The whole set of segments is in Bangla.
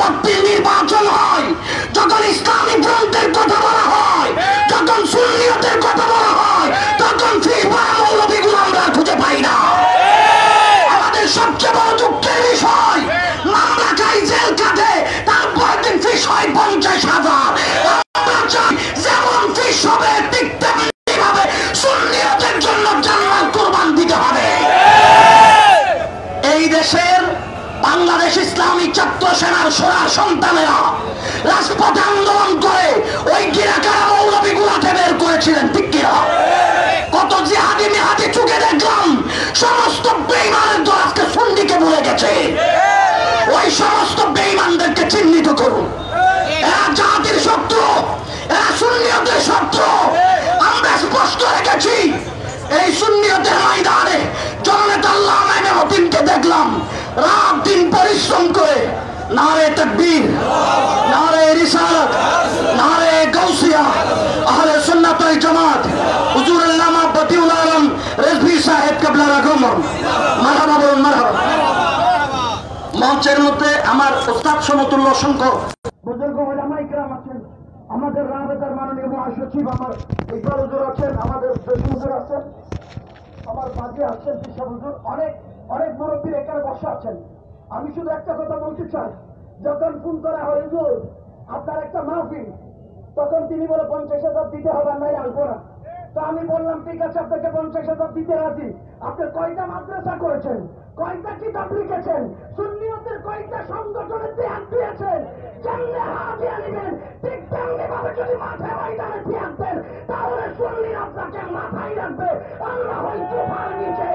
সম্পত্তির নির্বাচন হয়, যখন ইসলামী গ্রন্থের কথা বলা হয়, যখন সুন্নিয়তের কথা বলা হয়, তখন ফিরবা মৌলবীগুলো আমরা খুঁজে পাই না। আমাদের সবচেয়ে বড় দুঃখের বিষয়, মামলা খাই, জেল কাটে, তারপর দিন ফিস হয় 50,000। আমরা চাই যেমন ফিস হবে ঠিক তেমনি ভাবে সুন্নিয়তের জন্য জান্নাত কুরবান দিতে হবে। এই দেশের বাংলাদেশ ইসলামী ছাত্র সেনার সোনা সন্তানেরা রাজপথে আন্দোলন করে ওই গিরাকারা মৌলবীগুলাকে বের করেছিলেন, ঠিক কিনা? কত জিহাদি মিহাদি চুকে দেখলাম, সমস্ত বেঈমানের দল আজকে সুন্নিকে ভুলে গেছে। ওই সমস্ত বেঈমানদেরকে চিহ্নিত করুন। এরা জাতির শত্রু, এরা সুন্নিয়তের শত্রু। আমরা স্পষ্ট রেখেছি, এই সুন্নিয়তের ময়দানে জননেতা আল্লামা ইমামউদ্দিনকে দেখলাম রাত দিন পরিশ্রম করে নারে তাকবীর, নারে রিসালাত, নারে গাউসিয়া, আহলে সুন্নাত ওয়াল জামাত, হুজুর আল্লামা বদিউল আলম রেজভী সাহেব কেবলার আগমন। মারহাবা বলুন, মারহাবা। মঞ্চের মধ্যে আমার ওস্তাদ সমতুল্য অসংখ্য বুজুর্গ ওলামায়ে কেরাম আছেন, আমাদের রাবেতার মাননীয় মহাসচিব আমার ইকবাল হুজুর আছেন, আমাদের জসিম হুজুর আছেন, আমার বাজি আছেন, পিসা হুজুর, অনেক অনেক মুরব্বী এখানে বসে আছেন। আমি শুধু একটা কথা বলতে চাই, যখন ফোন করা হয় হুজুর আপনার একটা মাহফিল, তখন তিনি বলে 50,000 দিতে হবে, নাই আসবো না। তো আমি বললাম ঠিক আছে, আপনাকে 50,000 দিতে রাজি। আপনি কয়টা মাদ্রাসা করেছেন, কয়টা কিতাব লিখেছেন, সুন্নিয়তের কয়টা সংগঠনে ত্যাগ দিয়েছেন, যেমনি হাজিয়া নিবেন ঠিক তেমনি ভাবে যদি মাথায় ময়দানে ত্যাগ দেন, তাহলে সুন্নি আপনাকে মাথায় রাখবে আল্লাহ জোফার নিচে।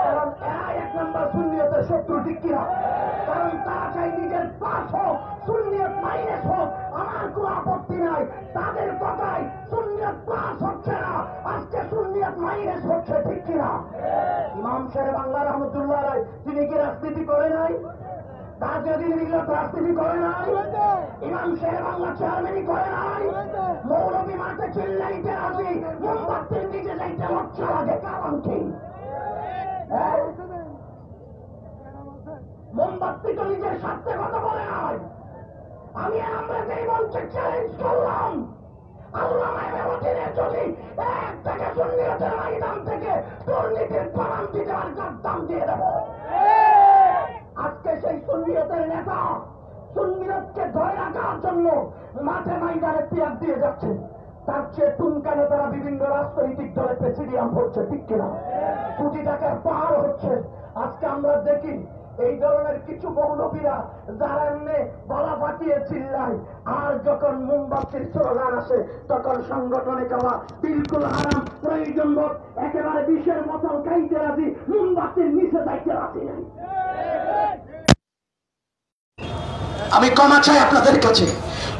কারণ এরাই 1 নম্বর সুন্নিয়তের শত্রু, ঠিক কিনা? কারণ তারা চাই নিজের পাশ হোক, সুন্নিয়ত মাইনাস হোক, আমার কোনো আপত্তি নাই। তাদের কথাই সুন্নিয়ত পাস হচ্ছে না, আজকে সুন্নিয়ত মাইনাস হচ্ছে, ঠিক কিনা? ইমাম সাহেব বাংলা রহমতুল্লাহ আলাইহি, তিনি কি রাজনীতি করে নাই? তাজউদ্দিন মিল্লাত রাজনীতি করে নাই? ইমাম সাহেব বাংলা চেয়ারম্যানই করে নাই? মৌলবী মাঠে চিল্লাইতে রাজি, মোমবাতির নিচে যাইতে লজ্জা লাগে, কারণ কি? মোমবাতি তো নিজের স্বার্থে কথা বলে নাই। আমরা যেই মঞ্চে চ্যালেঞ্জ করলাম, আল্লামা ইমামউদ্দিনের যদি এক থেকে সুন্নিয়তের ময়দান থেকে দুর্নীতির প্রমাণ দিতে আর গাদ্দাম দিয়ে দেব। আজকে সেই সুন্নিয়তের নেতা সুন্নিয়তকে ধরে রাখার জন্য মাঠে ময়দানে ত্যাগ দিয়ে যাচ্ছে, তার চেয়ে টুনকা নেতারা বিভিন্ন রাজনৈতিক দলে প্রেসিডিয়াম হচ্ছে, ঠিক কিনা? কোটি টাকার পাহাড় হচ্ছে। আজকে আমরা দেখি এই ধরনের কিছু মৌলবীরা যারা এমনি গলা ফাটিয়ে চিল্লায়, আর যখন মোমবাতির স্লোগান আসে তখন সংগঠনে যাওয়া বিলকুল হারাম, প্রয়োজন বোধ একেবারে বিষের বোতল খাইতে রাজি, মোমবাতির নিচে যাইতে রাজি নাই। আমি ক্ষমা চাই আপনাদের কাছে,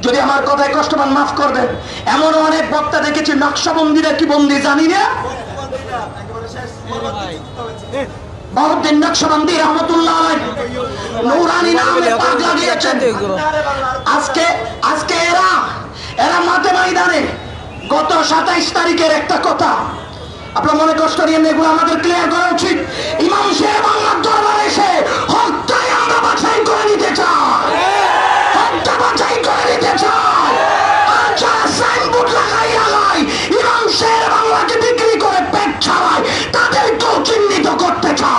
যদি আমার কথায় কষ্ট পান মাফ করবেন। এমন অনেক বক্তা দেখেছি নকশবন্দিরা কি বন্দি জানি না, বহুদিন নকশবন্দি রহমতুল্লাহ আলাইহি নূরানি নামে পাগলা দিয়েছেন। আজকে এরা মাঠে ময়দানে গত 27 তারিখের একটা কথা আপনার মনে কষ্ট নিয়ে এগুলো আমাদের ক্লিয়ার করা উচিত। ইমাম সাহেব বাংলার দরবারে এসে হত্যায় আমরা বাছাই করে নিতে চাই, হত্যা বাছাই করে নিতে চাই। আর যারা সাইনবোর্ড লাগাইয়া লাই ইমাম সাহেব বাংলাকে বিক্রি করে পেট ছাড়ায়, তাদেরকেও চিহ্নিত করতে চায়।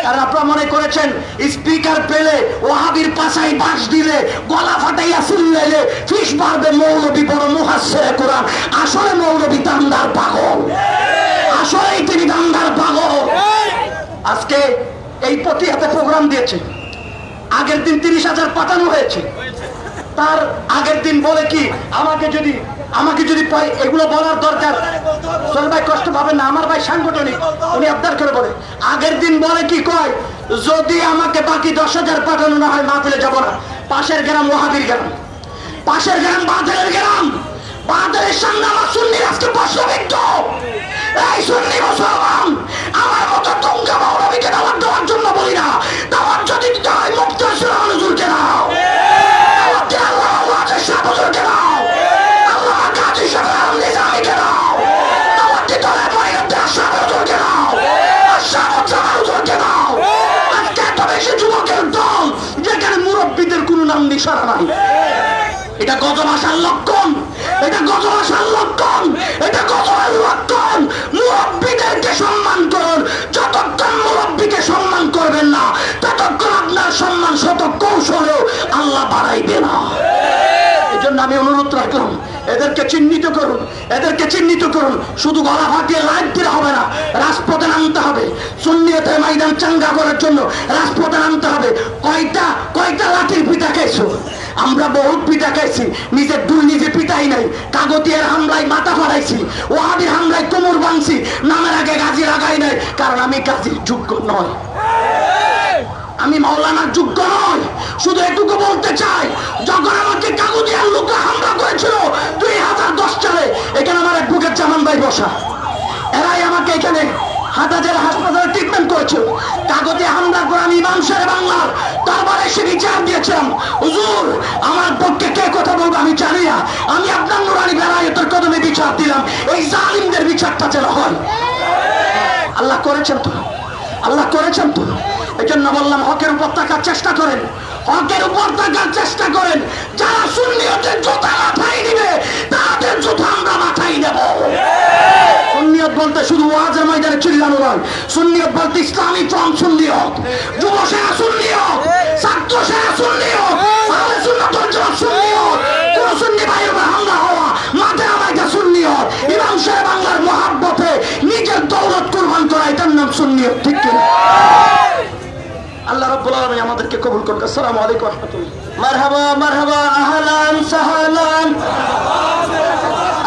কারণ আপনারা মনে করেছেন স্পিকার পেলে ওয়াহাবির পাশায় বাঁশ দিলে গলা ফাটাইয়া চিল্লাইলে ফিস মারবে মৌলবী বড় মুহাসসিরে কোরআন। আসলে মৌলবী দান্দার পাগল, আসলেই তিনি দান্দার পাগল। আজকে এই প্রতিহাতে প্রোগ্রাম দিয়েছে, আগের দিন 30,000 পাঠানো হয়েছে। তার আগের দিন বলে কি আমাকে যদি এগুলো বলার দরকার, সোহেল ভাই কষ্ট পাবেন না, আমার ভাই সাংগঠনিক, উনি আবদার করে বলে, আগের দিন বলে কি কয়, যদি আমাকে বাকি 10,000 পাঠানো না হয় মাহফিলে যাব না। পাশের গ্রাম ওয়াহাবির গ্রাম, পাশের গ্রাম বাদলের গ্রাম, বাদলের সামনে আমার সুন্নি আজকে প্রশ্নবিদ্ধ। এই সুন্নি মুসলমান আমার মতো টুঙ্গা মৌলবীকে দাওয়াত দেওয়ার জন্য বলি না, দাওয়াত যদি দিতে হয় মুফতি সুলাইমান হুজুরকে দাও, দাওয়াত দিতে আল্লামা ওয়াজেদ শাহ হুজুরকে দাও, আল্লামা কাজী শাহ নিজামীকে দাও, দাওয়াত দিতে হলে মঈনুদ্দিন শাহ হুজুরকে দাও, আর শাহ জামাল হুজুরকে দাও। আজকে এত বেশি যুবকের দল যেখানে নাম নিশানা নাই। এটা গজব আসার লক্ষণ, এটা গজব আসার লক্ষণ, এটা গজবের লক্ষণ। মুরব্বীদেরকে সম্মান করুন। যতক্ষণ মুরব্বীকে সম্মান করবেন না, ততক্ষণ আপনার সম্মান শত কৌশলেও আল্লাহ বাড়াইবে না। এই জন্য আমি অনুরোধ রাখলাম, এদেরকে চিহ্নিত করুন, এদেরকে চিহ্নিত করুন। শুধু গলা ফাটিয়ে লাইভ দিলে হবে না, রাজপথে নামতে হবে। সুন্নিয়তের ময়দান চাঙ্গা করার জন্য রাজপথে নামতে হবে। কয়টা লাঠির পিঠা খাইছো? আমরা বহুত পিঠা খাইছি, নিজের দুই নিজে পিঠাই নাই। কাগতিয়ার হামলায় মাথা ফাড়াইছি, ওয়াহাবির হামলায় কোমর ভাঙছি, নামের আগে গাজী লাগাই নাই, কারণ আমি গাজীর যোগ্য নয়, আমি মাওলানার যোগ্য নয়। শুধু এটুকু বলতে চাই, যখন আমাকে কাগজিয়ার লোকরা হামলা করেছিল 2010 সালে, এখানে আমার এক বুকের জামান ভাই বসা, এরাই আমাকে এখানে হাটাজার হাসপাতালে ট্রিটমেন্ট করেছিল। কাগজে হামলা করে আমি ইমাম সাহেব বাংলার দরবারে এসে বিচার দিয়েছিলাম। হুজুর, আমার পক্ষে কে কথা বলবো আমি জানি না, আমি আপনার নুরানি বেলায়েতের কদমে বিচার দিলাম, এই জালিমদের বিচারটা যেন হয়। আল্লাহ করেছেন তো, আল্লাহ করেছেন তো। এই জন্য বললাম, হকের উপর থাকার চেষ্টা করেন, হকের উপর থাকার চেষ্টা করেন। যারা সুন্নিয়তের জুতা মাথায় নিবে, তাদের জুতা আমরা মাথায় নেব। সুন্নিয়ত বলতে শুধু ওয়াজের ময়দানে চিল্লানো নয়, সুন্নিয়ত বলতে ইসলামী ফ্রন্ট সুন্নিয়ত, যুব সেনা সুন্নিয়ত, ছাত্র সেনা সুন্নিয়ত, আহলে সুন্নাত ওয়াল জামাত সুন্নিয়ত। কোন সুন্নি ভাইয়ের উপর হামলা হওয়া, মাঠে আমাকে সুন্নিয়ত, ইমাম সাহেব বাংলার মহাব্বতে নিজের দৌলত কুরবান করা, এটার নাম সুন্নিয়ত, ঠিক কিনা? আল্লাহ রাব্বুল আলামিন আমাদেরকে কবুল করুন। আসসালামু আলাইকুম ওয়া রাহমাতুল্লাহ। মারহাবা মারহাবা, আহলান সাহলান,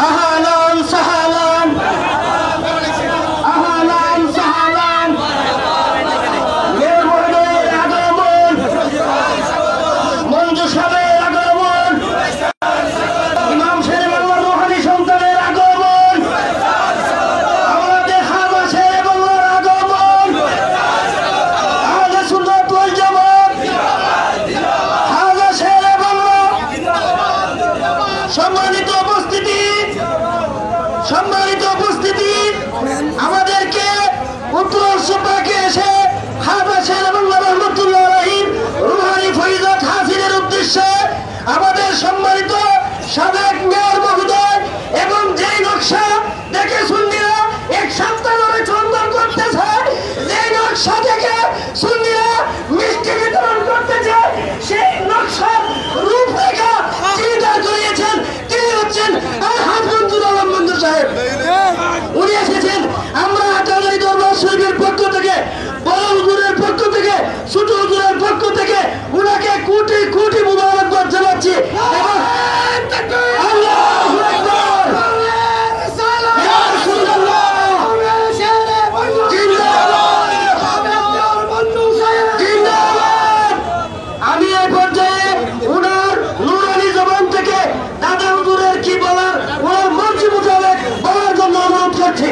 আহলান সাহলান, আহলান সাহলান। মেহমানের আগমন, মঞ্জু সাহেবের আগমন, ইমাম সাহেব বাংলার রুহানি সন্তানের আগমন, আমাদের খাজা সাহেব বাংলার আগমন, আহলে সুন্নাত ওয়াল জামাত, খাজা সাহেব বাংলা। সম্মানিত উপস্থিতি, সম্মানিত উপস্থিতি, আমাদেরকে উত্তর সুপাকে এসে খাজা সাহেব বাংলা রহমতুল্লাহ আলাইহির রুহানি ফয়িজত হাসিলের উদ্দেশ্যে আমাদের সম্মানিত সাবেক মেয়র মহোদয় এবং যেই নকশা দেখে সুন্নিরা এক সপ্তাহ ধরে চন্দন করতেছে, যেই নকশা দেখে সুন্নিরা মিষ্টি বিতরণ করতেছে, সেই নকশার রূপরেখা যিনি দাঁড় করিয়েছেন তিনি হচ্ছেন আলহাজ মঞ্জুর আলম মঞ্জুর সাহেব। উনি এসেছেন আমরা হাটাজারি দরবার শরীফের পক্ষ থেকে, বড় হুজুরের পক্ষ থেকে, ছোট হুজুরের পক্ষ থেকে উনাকে কোটি কোটি মুবারকবাদ জানাচ্ছি। এবং আল্লাহু আকবার, ইয়া রাসূলুল্লাহ, জিন্দাবাদ, জিন্দাবাদ। আমি এই পর্যায়ে উনার নুরানি জবান থেকে দাদা হুজুরের কি বলার, ওনার মর্জি মোতাবেক বলার জন্য অনুরোধ করছি।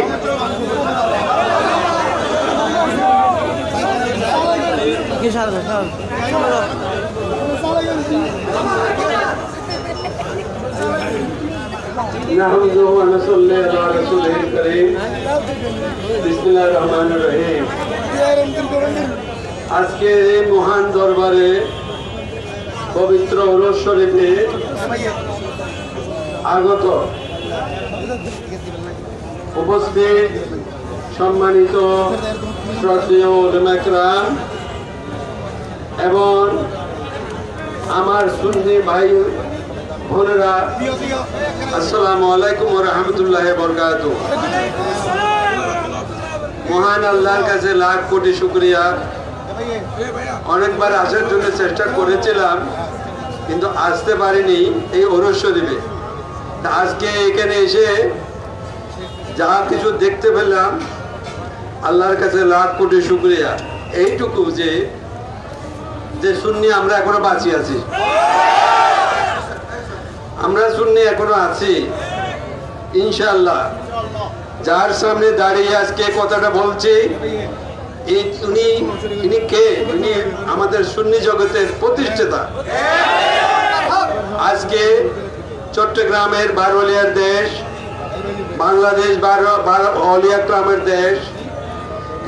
نحمده ونصلي على رسوله الكريم بسم الله الرحمن الرحيم। আজকে এই মহান দরবারে পবিত্র উরুস শরীফে আগত উপস্থিত সম্মানিত শ্রদ্ধেয় উলামা কেরাম এবং আমার সুন্নি ভাই বোনেরা, আসসালামু আলাইকুম ওয়া রাহমাতুল্লাহি ওয়া বারাকাতুহু। মহান আল্লাহর কাছে লাখ কোটি শুকরিয়া। অনেকবার আসার জন্য চেষ্টা করেছিলাম কিন্তু আসতে পারিনি এই উরুস শরীফে। আজকে এখানে এসে যা কিছু দেখতে পেলাম, আল্লাহর কাছে লাখ কোটি শুকরিয়া। এইটুকু যে সুন্নি আমরা এখনো বাঁচিয়ে আছি, আমরা সুন্নি এখনো আছি ইনশাআল্লাহ। যার সামনে দাঁড়িয়ে আজকে কথাটা বলছি, ইনি কে? ইনি আমাদের সুন্নি জগতের প্রতিষ্ঠাতা। আজকে চট্টগ্রামের 12 অলিয়ার দেশ, বাংলাদেশ 12 অলিয়া ক্রামের দেশ।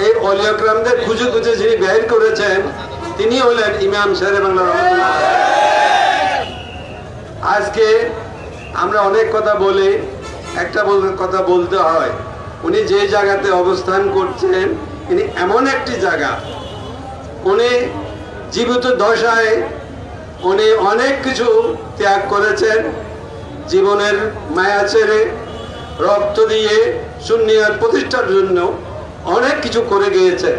এই অলিয়া ক্রামদের খুঁজে খুঁজে যিনি বের করেছেন তিনি হলেন ইমাম সাহেব বাংলা রহমতুল্লাহ। আজকে আমরা অনেক কথা বলি, একটা কথা বলতে হয়, উনি যে জায়গাতে অবস্থান করছেন ইনি এমন একটি জায়গা, উনি জীবিত দশায় উনি অনেক কিছু ত্যাগ করেছেন, জীবনের মায়া ছেড়ে রক্ত দিয়ে সুন্নিয়ত প্রতিষ্ঠার জন্য অনেক কিছু করে গিয়েছেন।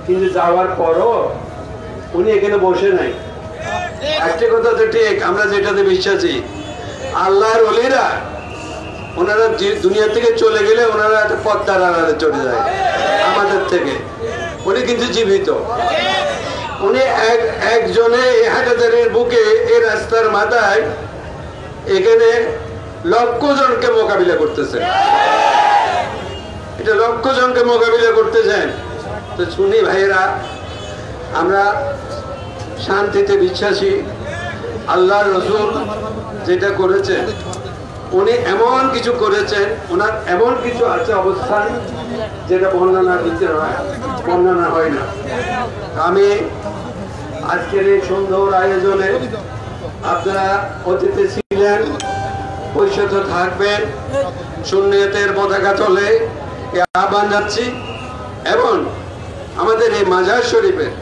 কিন্তু যাওয়ার পরও উনি এখানে বসে নাই। একটা কথা তো ঠিক, আমরা যেটাতে বিশ্বাসী, আল্লাহর ওলিরা ওনারা দুনিয়া থেকে চলে গেলে ওনারা একটা পদ্মার আড়ালে চলে যায় আমাদের থেকে, উনি কিন্তু জীবিত। উনি একজনে হাটাজারির বুকে এই রাস্তার মাথায় এখানে লক্ষ জনকে মোকাবিলা করতেছেন, এটা লক্ষ জনকে মোকাবিলা করতেছেন। তো শুনি ভাইয়েরা, আমরা শান্তিতে বিশ্বাসী, আল্লাহর রাসূল যেটা করেছেন উনি এমন কিছু করেছেন, ওনার এমন কিছু আছে অবস্থান যেটা বর্ণনা দিতে হয়, বর্ণনা হয় না। আমি আজকের এই সুন্দর আয়োজনে আপনারা অতিথি ছিলেন, পরিষদ থাকবেন, সুন্নিয়তের পতাকা তলে আহ্বান যাচ্ছি। এবং আমাদের এই মাজার শরীফের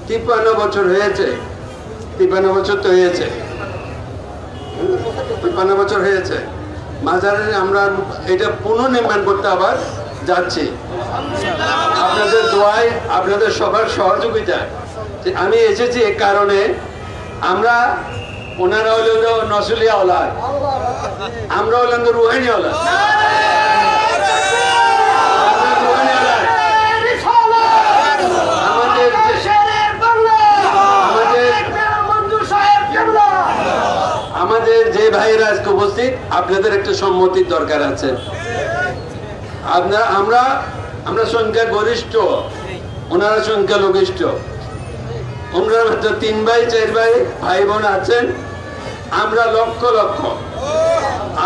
53 বছর হয়েছে, 53 বছর তো হয়েছে, 53 বছর হয়েছে মাজারে আমরা এটা পুনর্নির্মাণ করতে আবার যাচ্ছি। আপনাদের দোয়ায়, আপনাদের সবার সহযোগিতা আমি এসেছি এ কারণে, আমরা ওনারা হলেন নসলিয়া ওলাদ, আমরা হলেন রুহানি ওলাদ। আমাদের যে ভাইয়েরা আজকে উপস্থিত, আপনাদের একটা সম্মতির দরকার আছে। আমরা সংখ্যা গরিষ্ঠ, ওনারা সংখ্যা লঘিষ্ঠ, ওনারা মাত্র 3 ভাই 4 ভাই ভাই বোন আছেন, আমরা লক্ষ লক্ষ।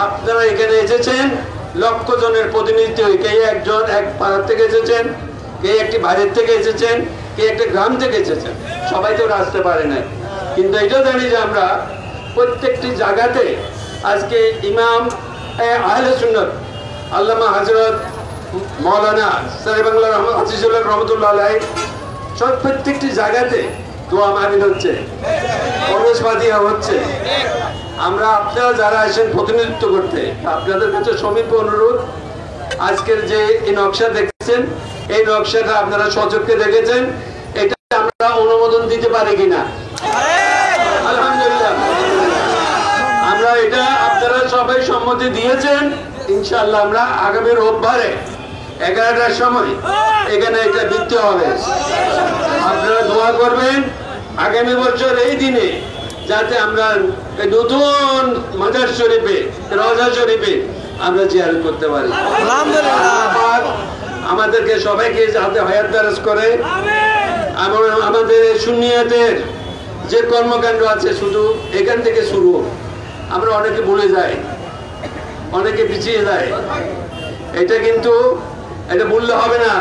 আপনারা এখানে এসেছেন লক্ষ জনের প্রতিনিধিত্ব, কে একজন এক পাড়া থেকে এসেছেন, কে একটি বাড়ির থেকে এসেছেন, কে একটা গ্রাম থেকে এসেছেন, সবাই তো আসতে পারে না। কিন্তু এটা জানি যে আমরা প্রত্যেকটি জায়গাতে আজকে ইমাম আহলে সুন্নাত আল্লামা হযরত মাওলানা শেরে বাংলা আজিজুল্লাহ রহমাতুল্লাহ আলাইহি সব প্রত্যেকটি জায়গাতে দোয়া মাহফিল হচ্ছে, ওরস ফাতিহা হচ্ছে। আমরা আপনারা যারা আসেন প্রতিনিধিত্ব করতে, আপনাদের কাছে সমীপ অনুরোধ, আজকের যে এই নকশা দেখছেন, এই নকশাটা আপনারা সচক্ষে দেখেছেন, এটা আমরা অনুমোদন দিতে পারি কিনা? আলহামদুলিল্লাহ, আমরা এটা আপনারা সবাই সম্মতি দিয়েছেন। ইনশাআল্লাহ আমরা আগামী রোববারে 11টার সময় এখানে এটা দিতে হবে। আপনারা দোয়া করবেন আগামী বছর এই দিনে যাতে আমরা নতুন মাজার শরীফে, রওজা শরীফে আমরা জিয়ারত করতে পারি। আমাদেরকে সবাইকে যাতে হায়াত দারাজ করে। আমাদের সুন্নিয়তের যে কর্মকাণ্ড আছে শুধু এখান থেকে শুরু, আমরা অনেকে ভুলে যাই, অনেকে পিছিয়ে যায়, এটা কিন্তু এটা ভুললে হবে না।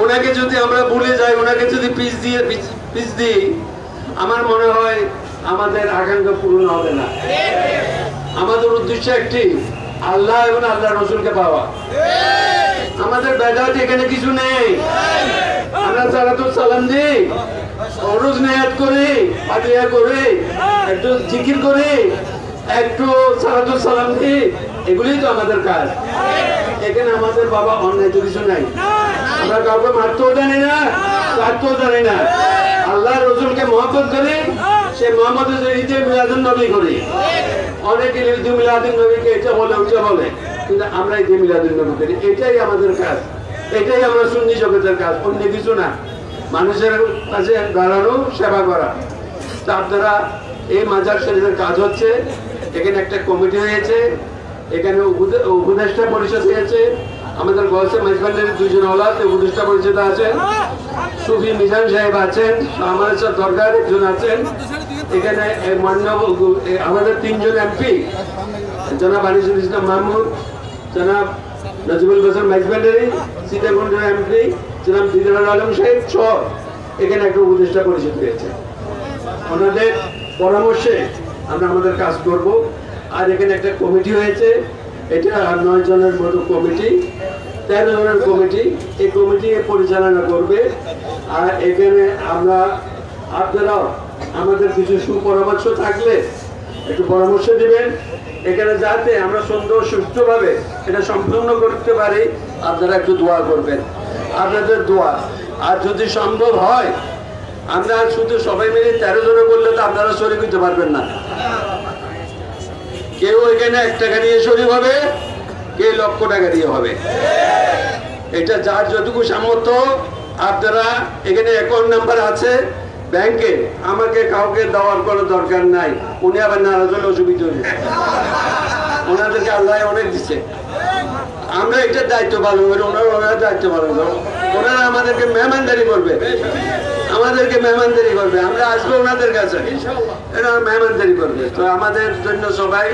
ওনাকে যদি আমরা ভুলে যাই, ওনাকে যদি পিছ দিই, আমার মনে হয় আমাদের আকাঙ্ক্ষা পূরণ হবে না। আমাদের উদ্দেশ্য একটি, আল্লাহ এবং আল্লাহ রসুলকে পাওয়া। আমাদের বেদাত এখানে কিছু নেই। আমরা সালাতুল সালাম দিই, ওরস নিয়াত করি, ফাতিহা করি, একটু জিকির করি, একটু সালাতুল সালাম দিই, এগুলোই তো আমাদের কাজ। এখানে আমাদের বাবা অন্যায় তো কিছু নাই। আমরা কাউকে মারতেও জানি না, কাটতেও জানি না। আল্লাহ রসুলকে মহব্বত করি, সে মোহাম্মদের ঈদে মিলাদুন নবী করি। অনেকে ঈদে মিলাদুন নবীকে এটা বলে ওইটা বলে, কিন্তু আমরা ঈদে মিলাদুন নবী করি। এটাই আমাদের কাজ, এটাই আমরা সুন্নি জগতের কাজ, অন্য কিছু না। মানুষের কাছে দাঁড়ানো, সেবা করা। তা আপনারা এই মাজার শরীফের কাজ হচ্ছে, এখানে একটা কমিটি হয়েছে, এখানে উপদেষ্টা পরিষদ হয়েছে। আমাদের গলসে মেজবান্ডারের 2 জন ওলাদ উপদেষ্টা পরিষদ আছেন, সুফি মিজান সাহেব আছেন, আমাদের সাথে দরগার একজন আছেন। এখানে আমাদের 3 জন এমপি, জনাব আনিসুল ইসলাম মাহমুদ, জনাব নজিবুল হাসান মেজবান্ডারি, সীতাকুণ্ডের এমপি জনাব দিদার আলম সাহেব, এখানে একটা উপদেষ্টা পরিষদ হয়েছে, ওনাদের পরামর্শে আমরা আমাদের কাজ করব। আর এখানে একটা কমিটি হয়েছে, এটা 9 জনের মতো কমিটি, 13 জনের কমিটি, এই কমিটি পরিচালনা করবে। আর এখানে আমরা আপনারাও আমাদের কিছু সুপরামর্শ থাকলে একটু পরামর্শ দিবেন, এখানে যাতে আমরা সুন্দর সুষ্ঠুভাবে এটা সম্পূর্ণ করতে পারি। আপনারা একটু দোয়া করবেন, আপনাদের দোয়া। আর যদি সম্ভব হয় আমরা শুধু সবাই মিলে 13 জনে বললে তো আপনারা শরীক হতে পারবেন না। কেউ এখানে 1 টাকা দিয়ে শরীক হবে, কেউ লক্ষ টাকা দিয়ে হবে। এটা যার যতটুকু সামর্থ্য। আপনারা এখানে অ্যাকাউন্ট নাম্বার আছে ব্যাংকে, আমাকে কাউকে দেওয়ার কোনো দরকার নাই। উনি আবার নারাজ হলে অসুবিধা হয়ে যায়, ওনাদেরকে আল্লাহ অনেক দিচ্ছে। আমরা এটার দায়িত্ব পালন করি, ওনারা দায়িত্ব পালন করবো। ওনারা আমাদেরকে মেহমানদারি করবে, আমাদেরকে মেহমানদারি করবে। আমরা আসবো ওনাদের কাছে, এটা মেহমানদারি করবে। তো আমাদের জন্য সবাই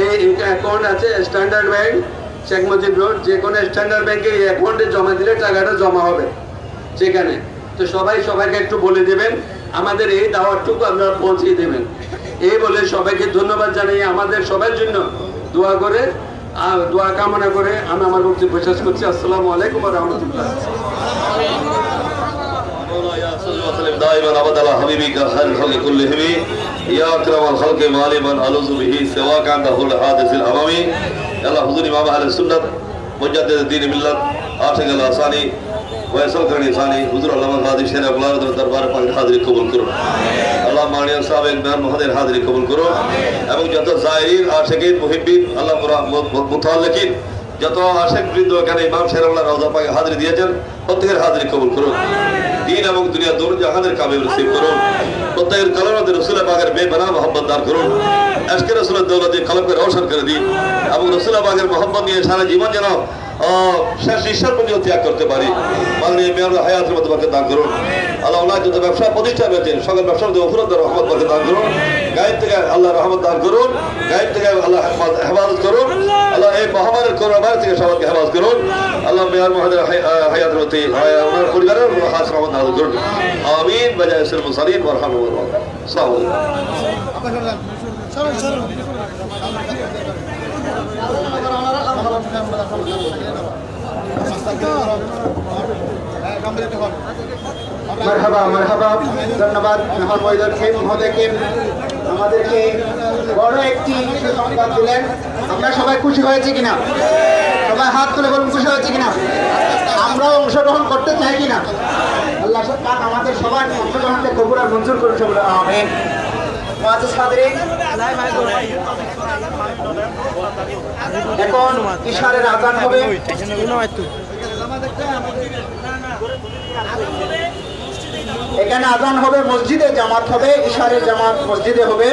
এই অ্যাকাউন্ট আছে standard bank, Sheikh Mujib road, যে কোনো স্ট্যান্ডার্ড ব্যাংকে এই অ্যাকাউন্টে জমা দিলে টাকাটা জমা হবে সেখানে। তো সবাই সবাইকে একটু বলে দেবেন, আমাদের এই দাওয়াতটুকু আপনারা পৌঁছিয়ে দেবেন। এই বলে সবাইকে ধন্যবাদ জানাই, আমাদের সবার জন্য দোয়া করে আর দোয়া কামনা করে আমি আমার বক্তব্য শেষ করছি। আসসালামু আলাইকুম ওয়া রাহমাতুল্লাহ। دائما ابدا على حبيبك خير الخلق كلهم يا اكرم الخلق مالما الوذ به سواك عند كل حادث الامامي يلا حضور امام اهل السنه مجدد الدين ملت عاشق الاحساني ويصل کرنی ثانی حضور علامہ قاضی شیر ابلار দরবার পাক হাজিরি কবুল করুন। আল্লাহ মানিয়া সাহেব নাম মহাদের হাজিরি কবুল করুন এবং যত জায়েরিন আশিকিন মুহিব্বিন আল্লাহ মুতাআল্লিকিন যত আশিক বৃন্দ এখানে ইমাম শের আল্লাহ রওজা পাকে হাজিরি দিয়েছেন প্রত্যেকের হাজিরি কবুল করুন। دین এবং দুনিয়া দোনো জাহানের কামিল নসিব করুন। প্রত্যেকের কলমে রাসূল পাকের বেপনাহ mohabbat দান করুন। আজকে রাসূলের দৌলতে কলমকে রওশন করে দিন এবং রাসূল পাকের mohabbat নিয়ে সারা জীবন যেন শেষ ঈশ্বর পর্যন্ত ত্যাগ করতে পারি। মাননীয় মেয়র হায়াতের মধ্যে পাকে দান করুন। আল্লাহ ওনার যত ব্যবসা প্রতিষ্ঠান রয়েছে সকল ব্যবসার মধ্যে উফরত রহমত পাকে দান করুন। গায়েব থেকে আল্লাহ রহমত দান করুন, গায়েব থেকে আল্লাহ হেফাজত করুন। আল্লাহ এই মহামারীর করোনা থেকে সবাইকে হেফাজত করুন। আল্লাহ মেয়র মহাদের হায়াতের মধ্যে ওনার পরিবারের খাস রহমত দান করুন। আমিন বাজায় সিল মুসালিম ওয়া রাহমাতুল্লাহ। আসসালামু মারহাবা মারহাবা। ধন্যবাদ মেহর মহোদয়কে, আমাদেরকে বড় একটি সুসংবাদ দিলেন। আমরা সবাই খুশি হয়েছি কিনা? সবাই হাত তুলে বলুন খুশি হয়েছে কিনা? আমরাও অংশগ্রহণ করতে চাই কিনা? আল্লাহ পাক আমাদের সবার অংশগ্রহণকে কবুল আর মঞ্জুর করুন। সবাই আমিন। মুআজ্জাজ হাজিরিন, এখন ইশারের আযান হবে। এখানে আযান হবে, মসজিদে জামাত হবে, ইশারের জামাত মসজিদে হবে।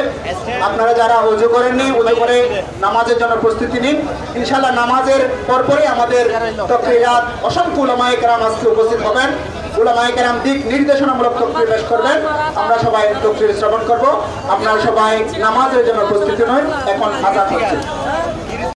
আপনারা যারা ওযু করেননি ওযু করে নামাজের জন্য প্রস্তুতি নিন। ইনশাআল্লাহ নামাজের পরপরই আমাদের তাকরীরাত অসংখ্য উলামায়ে কেরাম আজকে উপস্থিত হবেন। উলামায়ে কেরাম দিক নির্দেশনামূলক তাকরীর পেশ করবেন। আমরা সবাই তাকরীর শ্রবণ করব। আপনারা সবাই নামাজের জন্য প্রস্তুতি নিন। এখন আযান হচ্ছে।